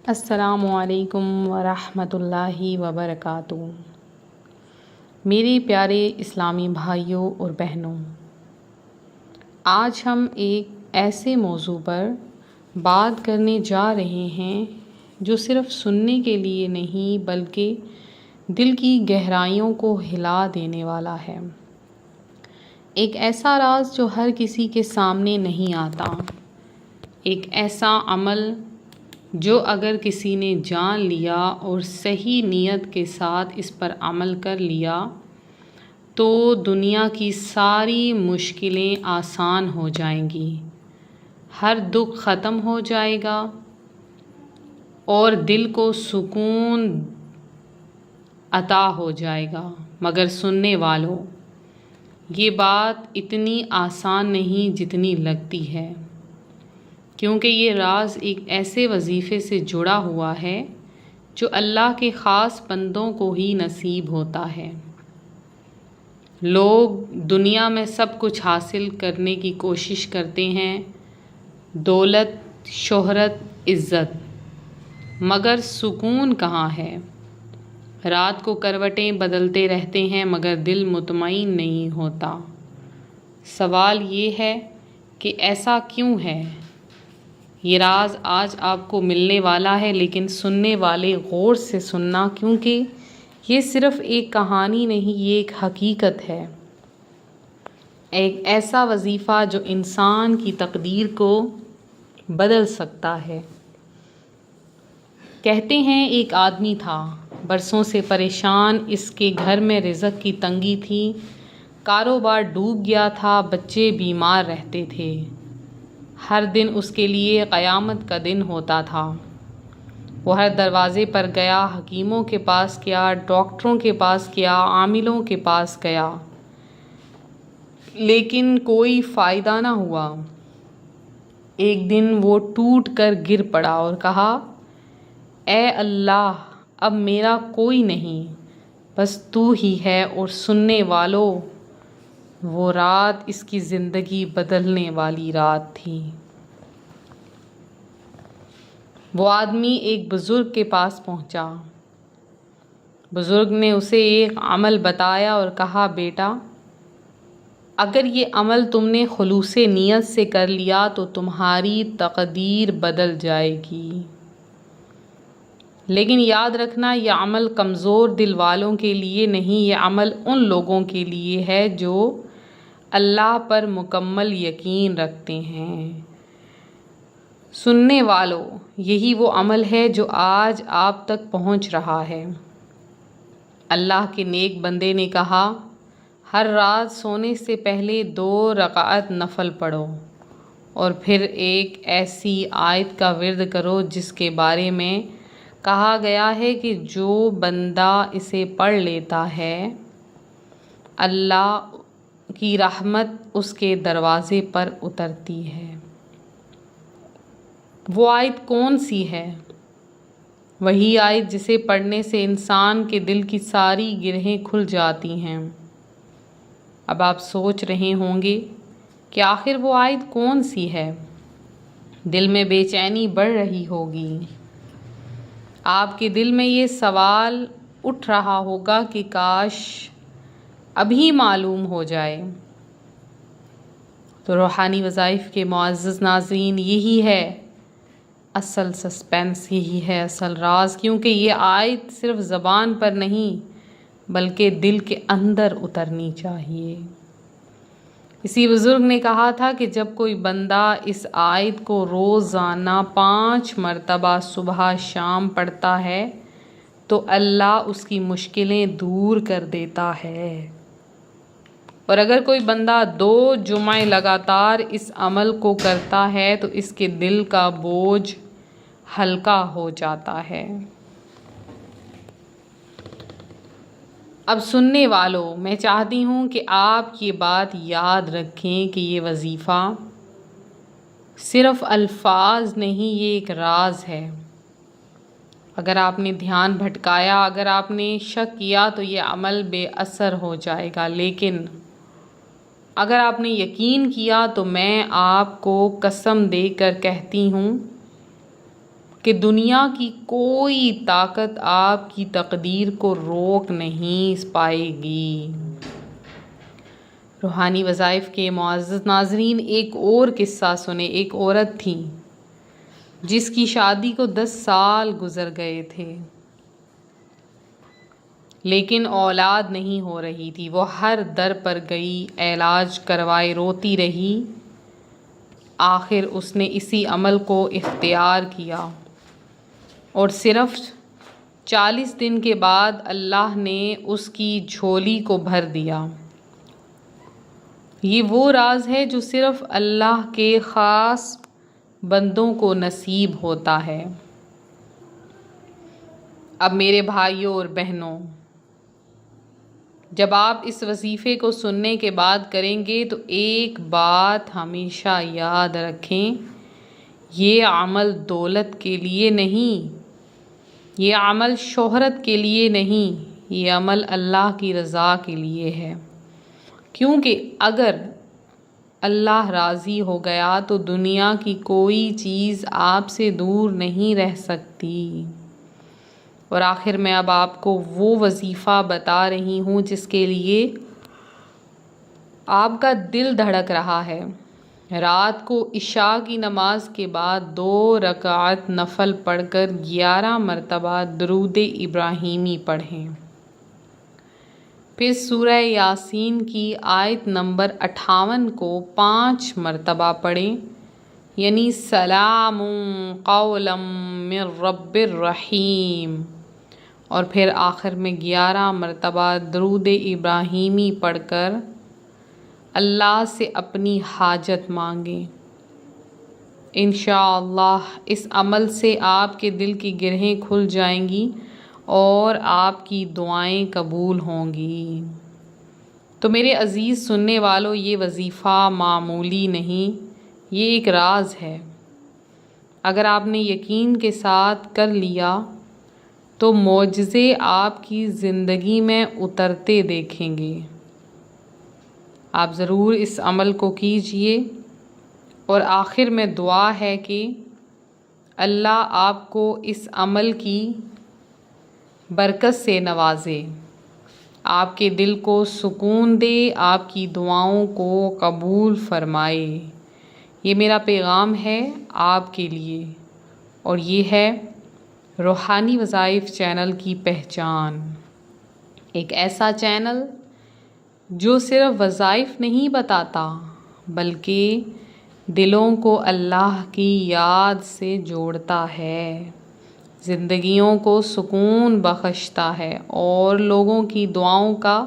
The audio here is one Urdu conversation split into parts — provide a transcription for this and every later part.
السلام علیکم ورحمۃ اللہ وبرکاتہ۔ میرے پیارے اسلامی بھائیوں اور بہنوں، آج ہم ایک ایسے موضوع پر بات کرنے جا رہے ہیں جو صرف سننے کے لیے نہیں بلکہ دل کی گہرائیوں کو ہلا دینے والا ہے۔ ایک ایسا راز جو ہر کسی کے سامنے نہیں آتا، ایک ایسا عمل جو اگر کسی نے جان لیا اور صحیح نیت کے ساتھ اس پر عمل کر لیا تو دنیا کی ساری مشکلیں آسان ہو جائیں گی، ہر دکھ ختم ہو جائے گا اور دل کو سکون عطا ہو جائے گا۔ مگر سننے والوں، یہ بات اتنی آسان نہیں جتنی لگتی ہے، کیونکہ یہ راز ایک ایسے وظیفے سے جڑا ہوا ہے جو اللہ کے خاص بندوں کو ہی نصیب ہوتا ہے۔ لوگ دنیا میں سب کچھ حاصل کرنے کی کوشش کرتے ہیں، دولت، شہرت، عزت، مگر سکون کہاں ہے؟ رات کو کروٹیں بدلتے رہتے ہیں مگر دل مطمئن نہیں ہوتا۔ سوال یہ ہے کہ ایسا کیوں ہے؟ یہ راز آج آپ کو ملنے والا ہے، لیکن سننے والے غور سے سننا، کیونکہ یہ صرف ایک کہانی نہیں، یہ ایک حقیقت ہے، ایک ایسا وظیفہ جو انسان کی تقدیر کو بدل سکتا ہے۔ کہتے ہیں ایک آدمی تھا، برسوں سے پریشان، اس کے گھر میں رزق کی تنگی تھی، کاروبار ڈوب گیا تھا، بچے بیمار رہتے تھے، ہر دن اس کے لیے قیامت کا دن ہوتا تھا۔ وہ ہر دروازے پر گیا، حکیموں کے پاس گیا، ڈاکٹروں کے پاس گیا، عاملوں کے پاس گیا، لیکن کوئی فائدہ نہ ہوا۔ ایک دن وہ ٹوٹ کر گر پڑا اور کہا، اے اللہ، اب میرا کوئی نہیں، بس تو ہی ہے۔ اور سننے والوں، وہ رات اس کی زندگی بدلنے والی رات تھی۔ وہ آدمی ایک بزرگ کے پاس پہنچا۔ بزرگ نے اسے ایک عمل بتایا اور کہا، بیٹا، اگر یہ عمل تم نے خلوص نیت سے کر لیا تو تمہاری تقدیر بدل جائے گی، لیکن یاد رکھنا، یہ عمل کمزور دل والوں کے لیے نہیں، یہ عمل ان لوگوں کے لیے ہے جو اللہ پر مکمل یقین رکھتے ہیں۔ سننے والوں، یہی وہ عمل ہے جو آج آپ تک پہنچ رہا ہے۔ اللہ کے نیک بندے نے کہا، ہر رات سونے سے پہلے 2 رکعت نفل پڑھو اور پھر ایک ایسی آیت کا ورد کرو جس کے بارے میں کہا گیا ہے کہ جو بندہ اسے پڑھ لیتا ہے، اللہ کی رحمت اس کے دروازے پر اترتی ہے۔ وہ آیت کون سی ہے؟ وہی آیت جسے پڑھنے سے انسان کے دل کی ساری گرہیں کھل جاتی ہیں۔ اب آپ سوچ رہے ہوں گے کہ آخر وہ آیت کون سی ہے؟ دل میں بے چینی بڑھ رہی ہوگی، آپ کے دل میں یہ سوال اٹھ رہا ہوگا کہ کاش ابھی معلوم ہو جائے۔ تو روحانی وظائف کے معزز ناظرین، یہی ہے اصل سسپینس، یہی ہے اصل راز، کیونکہ یہ آیت صرف زبان پر نہیں بلکہ دل کے اندر اترنی چاہیے۔ اسی بزرگ نے کہا تھا کہ جب کوئی بندہ اس آیت کو روزانہ 5 مرتبہ صبح شام پڑھتا ہے تو اللہ اس کی مشکلیں دور کر دیتا ہے، اور اگر کوئی بندہ 2 جمعے لگاتار اس عمل کو کرتا ہے تو اس کے دل کا بوجھ ہلکا ہو جاتا ہے۔ اب سننے والوں، میں چاہتی ہوں کہ آپ یہ بات یاد رکھیں کہ یہ وظیفہ صرف الفاظ نہیں، یہ ایک راز ہے۔ اگر آپ نے دھیان بھٹکایا، اگر آپ نے شک کیا تو یہ عمل بے اثر ہو جائے گا، لیکن اگر آپ نے یقین کیا تو میں آپ کو قسم دے کر کہتی ہوں کہ دنیا کی کوئی طاقت آپ کی تقدیر کو روک نہیں پائے گی۔ روحانی وظائف کے معزز ناظرین، ایک اور قصہ سنیں۔ ایک عورت تھی جس کی شادی کو 10 سال گزر گئے تھے، لیکن اولاد نہیں ہو رہی تھی۔ وہ ہر در پر گئی، علاج کروائے، روتی رہی۔ آخر اس نے اسی عمل کو اختیار کیا اور صرف 40 دن کے بعد اللہ نے اس کی جھولی کو بھر دیا۔ یہ وہ راز ہے جو صرف اللہ کے خاص بندوں کو نصیب ہوتا ہے۔ اب میرے بھائیوں اور بہنوں، جب آپ اس وظیفے کو سننے کے بعد کریں گے تو ایک بات ہمیشہ یاد رکھیں، یہ عمل دولت کے لیے نہیں، یہ عمل شہرت کے لیے نہیں، یہ عمل اللہ کی رضا کے لیے ہے۔ کیونکہ اگر اللہ راضی ہو گیا تو دنیا کی کوئی چیز آپ سے دور نہیں رہ سکتی۔ اور آخر میں اب آپ کو وہ وظیفہ بتا رہی ہوں جس کے لیے آپ کا دل دھڑک رہا ہے۔ رات کو عشاء کی نماز کے بعد 2 رکعت نفل پڑھ کر 11 مرتبہ درود ابراہیمی پڑھیں۔ پھر سورہ یاسین کی آیت نمبر 58 کو 5 مرتبہ پڑھیں، یعنی سلام قولا من رب الرحیم، اور پھر آخر میں 11 مرتبہ درود ابراہیمی پڑھ کر اللہ سے اپنی حاجت مانگیں۔ انشاءاللہ اس عمل سے آپ کے دل کی گرہیں کھل جائیں گی اور آپ کی دعائیں قبول ہوں گی۔ تو میرے عزیز سننے والوں، یہ وظیفہ معمولی نہیں، یہ ایک راز ہے۔ اگر آپ نے یقین کے ساتھ کر لیا تو معجزے آپ کی زندگی میں اترتے دیکھیں گے۔ آپ ضرور اس عمل کو کیجئے، اور آخر میں دعا ہے کہ اللہ آپ کو اس عمل کی برکت سے نوازے، آپ کے دل کو سکون دے، آپ کی دعاؤں کو قبول فرمائے۔ یہ میرا پیغام ہے آپ کے لیے، اور یہ ہے روحانی وظائف چینل کی پہچان۔ ایک ایسا چینل جو صرف وظائف نہیں بتاتا بلکہ دلوں کو اللہ کی یاد سے جوڑتا ہے، زندگیوں کو سکون بخشتا ہے اور لوگوں کی دعاؤں کا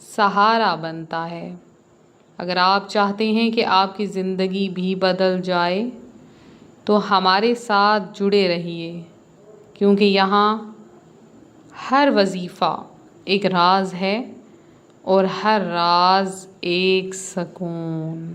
سہارا بنتا ہے۔ اگر آپ چاہتے ہیں کہ آپ کی زندگی بھی بدل جائے تو ہمارے ساتھ جڑے رہیے، کیونکہ یہاں ہر وظیفہ ایک راز ہے اور ہر راز ایک سکون۔